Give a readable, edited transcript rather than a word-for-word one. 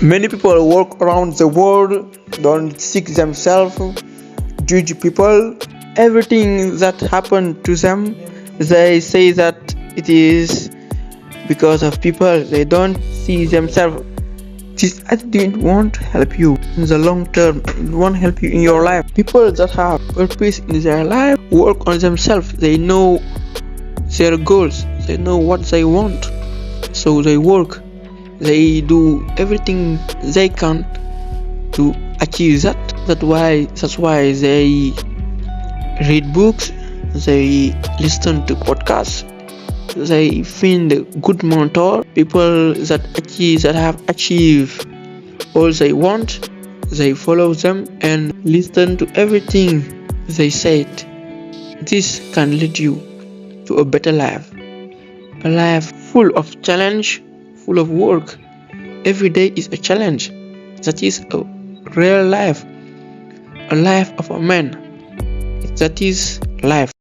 Many people walk around the world, don't seek themselves, judge people. Everything that happened to them, they say that it is because of people. They don't see themselves. This attitude won't help you in the long term. It won't help you in your life. People that have purpose in their life work on themselves. They know their goals. They know what they want. So they work. They do everything they can to achieve that. That's why they read books, they listen to podcasts, they find a good mentor, people that have achieved all they want, they follow them and listen to everything they said. This can lead you to a better life, a life full of challenge, full of work. Every day is a challenge. That is a real life, a life of a man. That is life.